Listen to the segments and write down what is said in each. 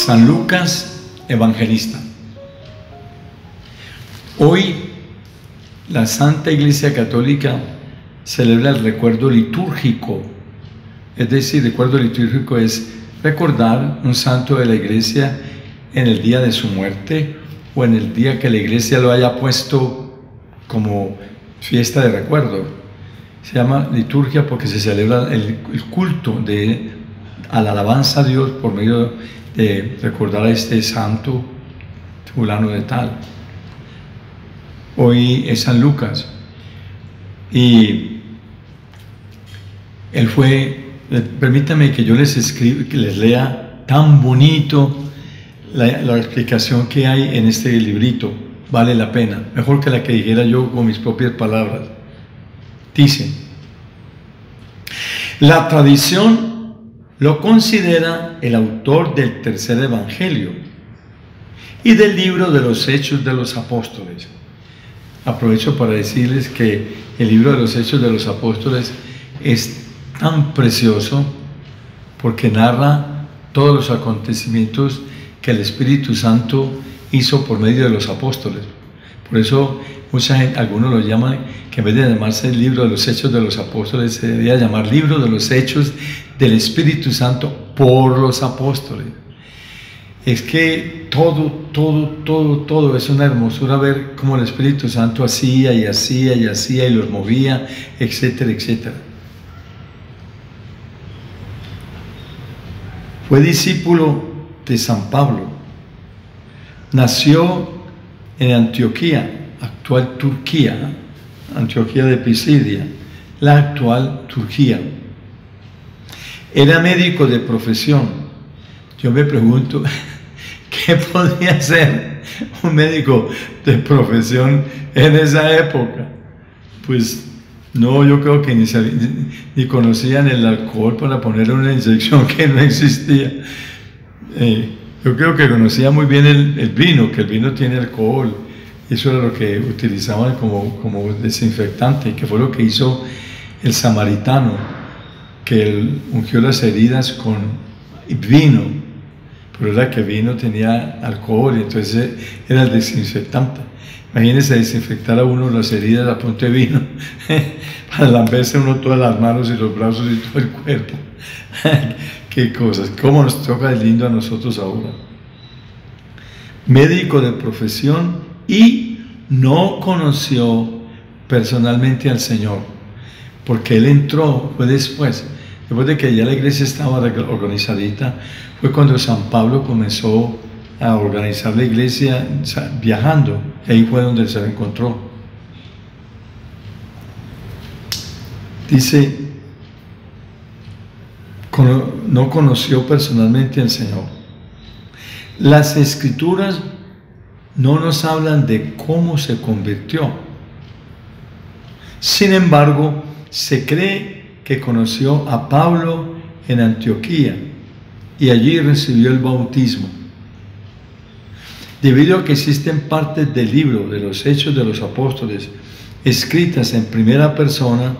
San Lucas Evangelista. Hoy la Santa Iglesia Católica celebra el recuerdo litúrgico. Es decir, recuerdo litúrgico es recordar un santo de la Iglesia en el día de su muerte o en el día que la Iglesia lo haya puesto como fiesta de recuerdo. Se llama liturgia porque se celebra el culto a la alabanza a Dios por medio de recordar a este santo fulano de tal. Hoy es San Lucas y él fue, permítame que yo que les lea tan bonito la explicación que hay en este librito. Vale la pena, mejor que la que dijera yo con mis propias palabras. Dice: la tradición lo considera el autor del tercer evangelio y del libro de los Hechos de los Apóstoles. Aprovecho para decirles que el libro de los Hechos de los Apóstoles es tan precioso porque narra todos los acontecimientos que el Espíritu Santo hizo por medio de los apóstoles. Por eso mucha gente, algunos lo llaman, que en vez de llamarse el libro de los Hechos de los Apóstoles, se debería llamar libro de los Hechos del Espíritu Santo por los apóstoles. Es que todo es una hermosura ver cómo el Espíritu Santo hacía y hacía y hacía y los movía, etcétera, etcétera. Fue discípulo de San Pablo. Nació en Antioquía, actual Turquía, Antioquía de Pisidia, la actual Turquía. Era médico de profesión. Yo me pregunto, ¿qué podía ser un médico de profesión en esa época? Pues no, yo creo que ni conocían el alcohol para poner una inyección que no existía. Yo creo que conocía muy bien el vino, que el vino tiene alcohol. Eso era lo que utilizaban como desinfectante, que fue lo que hizo el samaritano, que él ungió las heridas con vino, pero era que el vino tenía alcohol y entonces era el desinfectante. Imagínense desinfectar a uno las heridas a punto de vino, para lamberse uno todas las manos y los brazos y todo el cuerpo. Qué cosas, cómo nos toca de lindo a nosotros ahora. Médico de profesión y no conoció personalmente al Señor, porque él entró, fue después de que ya la iglesia estaba organizadita, fue cuando San Pablo comenzó a organizar la iglesia viajando, y ahí fue donde se la encontró. Dice, no conoció personalmente al Señor. Las Escrituras no nos hablan de cómo se convirtió. Sin embargo, se cree que conoció a Pablo en Antioquía y allí recibió el bautismo. Debido a que existen partes del libro de los Hechos de los Apóstoles escritas en primera persona,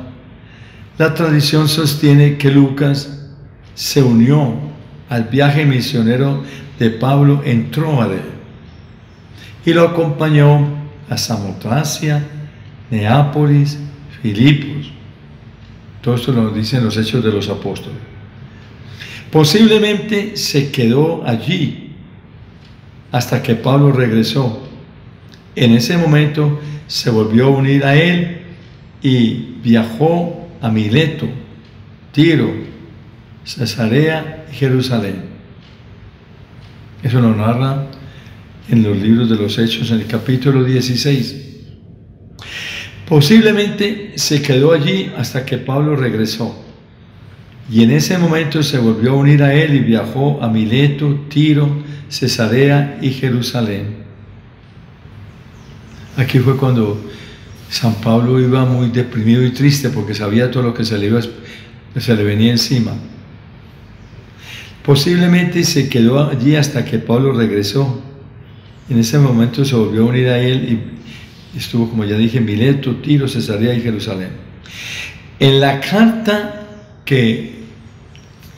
la tradición sostiene que Lucas se unió al viaje misionero de Pablo en Tróade y lo acompañó a Samotracia, Neápolis, Filipos. Todo esto lo dicen los Hechos de los Apóstoles. Posiblemente se quedó allí hasta que Pablo regresó. En ese momento se volvió a unir a él y viajó a Mileto, Tiro, Cesarea y Jerusalén. Eso lo narra en los libros de los Hechos, en el capítulo 16. Posiblemente se quedó allí hasta que Pablo regresó. Y en ese momento se volvió a unir a él y viajó a Mileto, Tiro, Cesarea y Jerusalén. Aquí fue cuando San Pablo iba muy deprimido y triste porque sabía todo lo que se le venía encima. Posiblemente se quedó allí hasta que Pablo regresó. En ese momento se volvió a unir a él y estuvo, como ya dije, en Mileto, Tiro, Cesarea y Jerusalén. En la carta que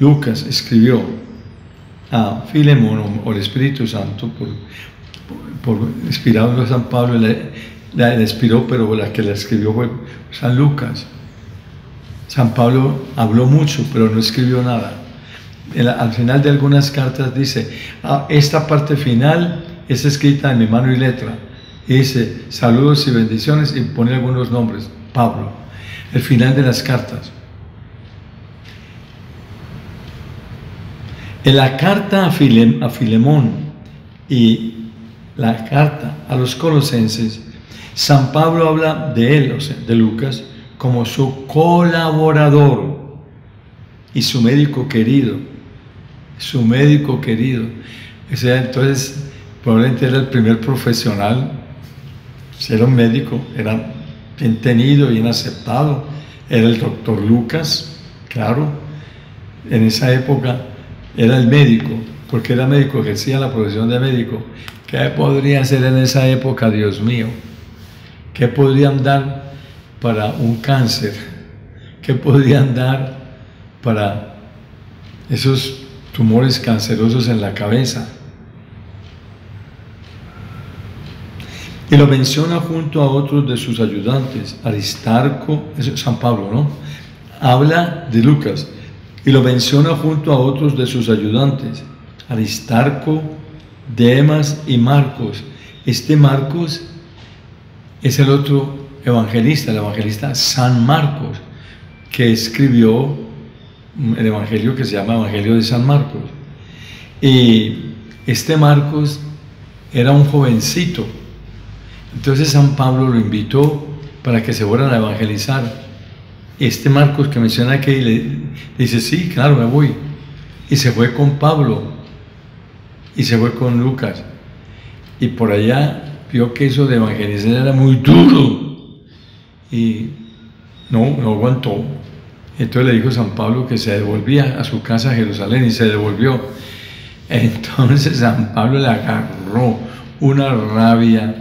Lucas escribió a Filemón o el Espíritu Santo, por inspirado de San Pablo, la inspiró, pero la que la escribió fue San Lucas. San Pablo habló mucho, pero no escribió nada. Al final de algunas cartas dice, esta parte final es escrita en mi mano y letra. Y dice, saludos y bendiciones, y pone algunos nombres. Pablo. El final de las cartas. En la carta a Filemón y la carta a los colosenses, San Pablo habla de él, o sea, de Lucas, como su colaborador y su médico querido. Su médico querido. O sea, entonces, probablemente era el primer profesional. Era un médico, era bien tenido, bien aceptado. Era el doctor Lucas, claro. En esa época era el médico, porque era médico, ejercía la profesión de médico. ¿Qué podría hacer en esa época, Dios mío? ¿Qué podrían dar para un cáncer? ¿Qué podrían dar para esos tumores cancerosos en la cabeza? Y lo menciona junto a otros de sus ayudantes, Aristarco, es San Pablo, ¿no? Habla de Lucas y lo menciona junto a otros de sus ayudantes, Aristarco, Demas y Marcos. Este Marcos es el otro evangelista, el evangelista San Marcos, que escribió el evangelio que se llama Evangelio de San Marcos. Y este Marcos era un jovencito. Entonces San Pablo lo invitó para que se fueran a evangelizar. Este Marcos que menciona aquí le dice, sí, claro, me voy. Y se fue con Pablo y se fue con Lucas. Y por allá vio que eso de evangelizar era muy duro y no aguantó. Entonces le dijo San Pablo que se devolvía a su casa a Jerusalén y se devolvió. Entonces San Pablo le agarró una rabia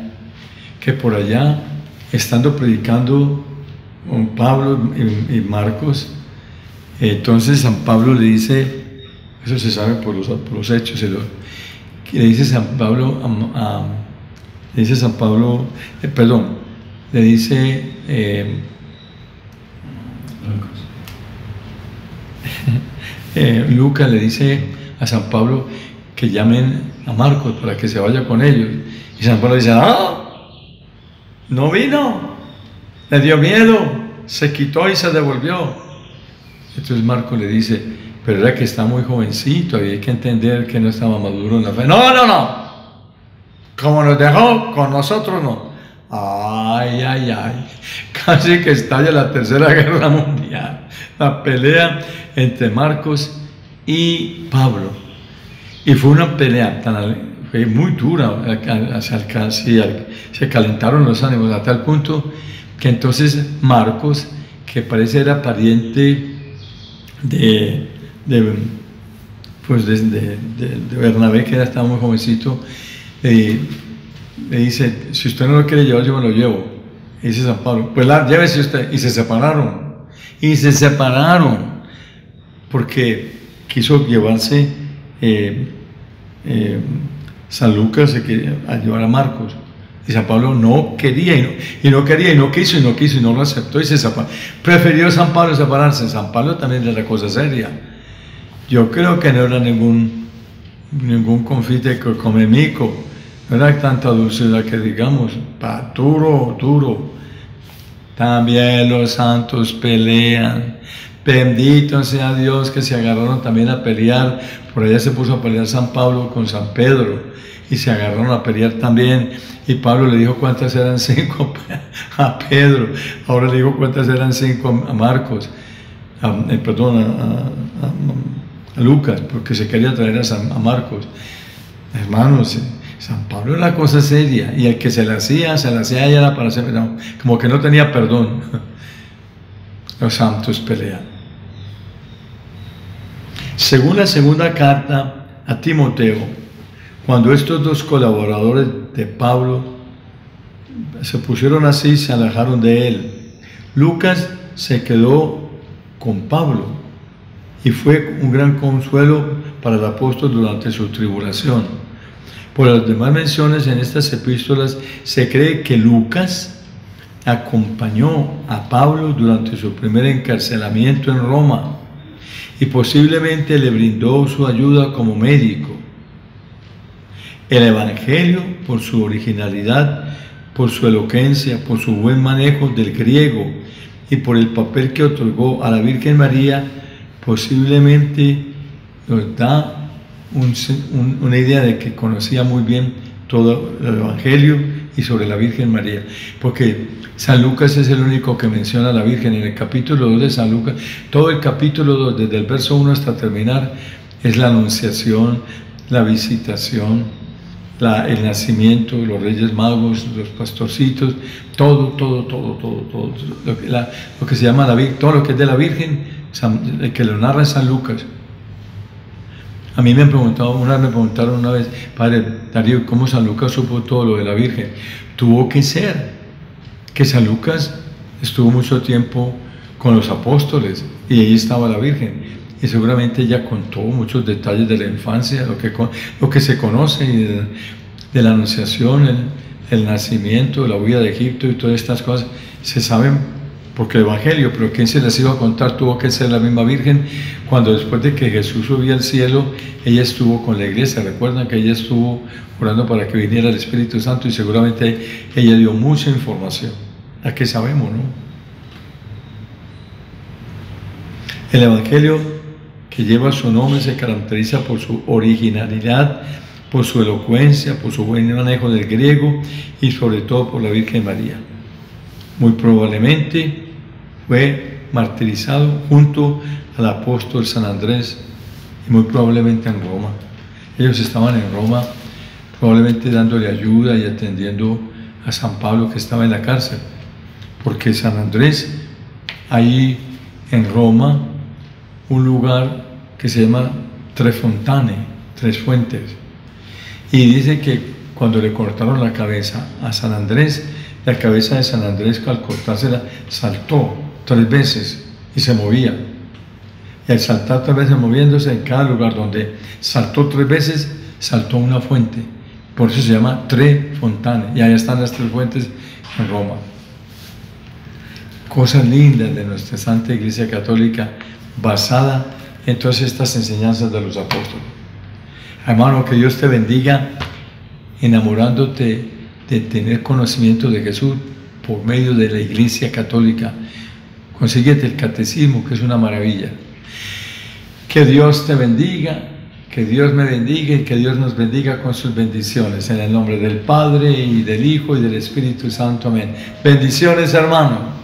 que por allá, estando predicando con Pablo y Marcos, entonces San Pablo le dice, eso se sabe por los hechos, le dice San Pablo, Lucas le dice a San Pablo que llamen a Marcos para que se vaya con ellos. Y San Pablo dice, no vino, le dio miedo, se quitó y se devolvió. Entonces Marcos le dice, pero era que está muy jovencito y hay que entender que no estaba maduro en la fe. No, como nos dejó, con nosotros no. Ay, casi que estalla la Tercera Guerra Mundial, la pelea entre Marcos y Pablo. Y fue una pelea fue muy dura, se calentaron los ánimos a tal punto que entonces Marcos, que parece era pariente de Bernabé, que estaba muy jovencito, le dice, si usted no lo quiere llevar, yo me lo llevo. Y dice San Pablo, pues llévese usted. Y se separaron, porque quiso llevarse San Lucas a llevar a Marcos. Y San Pablo no quería, y no quiso, y no lo aceptó, y se separó. Prefirió San Pablo separarse. San Pablo también era cosa seria. Yo creo que no era ningún confite que come mico, no era tanta dulzura que digamos, duro. También los santos pelean. Bendito sea Dios que se agarraron también a pelear. Por allá se puso a pelear San Pablo con San Pedro y se agarraron a pelear también. Y Pablo le dijo cuántas eran 5 a Pedro. Ahora le dijo cuántas eran 5 a Marcos. A Lucas, porque se quería traer a Marcos. Hermanos, San Pablo era cosa seria. Y el que se la hacía ya era para hacer, como que no tenía perdón. Los santos pelean. Según la segunda carta a Timoteo, cuando estos dos colaboradores de Pablo se pusieron así, se alejaron de él, Lucas se quedó con Pablo y fue un gran consuelo para el apóstol durante su tribulación. Por las demás menciones en estas epístolas, se cree que Lucas acompañó a Pablo durante su primer encarcelamiento en Roma y posiblemente le brindó su ayuda como médico. El Evangelio, por su originalidad, por su elocuencia, por su buen manejo del griego y por el papel que otorgó a la Virgen María, posiblemente nos da una idea de que conocía muy bien todo el Evangelio y sobre la Virgen María, porque San Lucas es el único que menciona a la Virgen. En el capítulo 2 de San Lucas, todo el capítulo 2, desde el verso 1 hasta terminar, es la anunciación, la visitación, el nacimiento, los reyes magos, los pastorcitos, todo lo que se llama la Virgen, todo lo que es de la Virgen, que lo narra San Lucas. A mí me preguntaron una vez, Padre Darío, ¿cómo San Lucas supo todo lo de la Virgen? Tuvo que ser que San Lucas estuvo mucho tiempo con los apóstoles y ahí estaba la Virgen. Y seguramente ella contó muchos detalles de la infancia, lo que se conoce de la anunciación, el nacimiento, la huida de Egipto y todas estas cosas, se saben porque el Evangelio, pero ¿quién se les iba a contar? Tuvo que ser la misma Virgen, cuando después de que Jesús subía al cielo, ella estuvo con la iglesia. Recuerdan que ella estuvo orando para que viniera el Espíritu Santo y seguramente ella dio mucha información, la que sabemos, ¿no? El Evangelio que lleva su nombre se caracteriza por su originalidad, por su elocuencia, por su buen manejo del griego y sobre todo por la Virgen María. Muy probablemente fue martirizado junto al apóstol San Andrés y muy probablemente en Roma. Ellos estaban en Roma probablemente dándole ayuda y atendiendo a San Pablo, que estaba en la cárcel, porque San Andrés, ahí en Roma, un lugar que se llama Tre Fontane, Tres Fuentes, y dice que cuando le cortaron la cabeza a San Andrés, la cabeza de San Andrés al cortársela saltó 3 veces y se movía, y al saltar 3 veces moviéndose, en cada lugar donde saltó 3 veces saltó una fuente, por eso se llama Tre Fontane, y allá están las 3 fuentes en Roma. Cosas lindas de nuestra Santa Iglesia Católica, basada en todas estas enseñanzas de los apóstoles. Hermano, que Dios te bendiga enamorándote de tener conocimiento de Jesús por medio de la Iglesia Católica. Consíguete el catecismo, que es una maravilla. Que Dios te bendiga, que Dios me bendiga y que Dios nos bendiga con sus bendiciones. En el nombre del Padre y del Hijo y del Espíritu Santo. Amén. Bendiciones, hermano.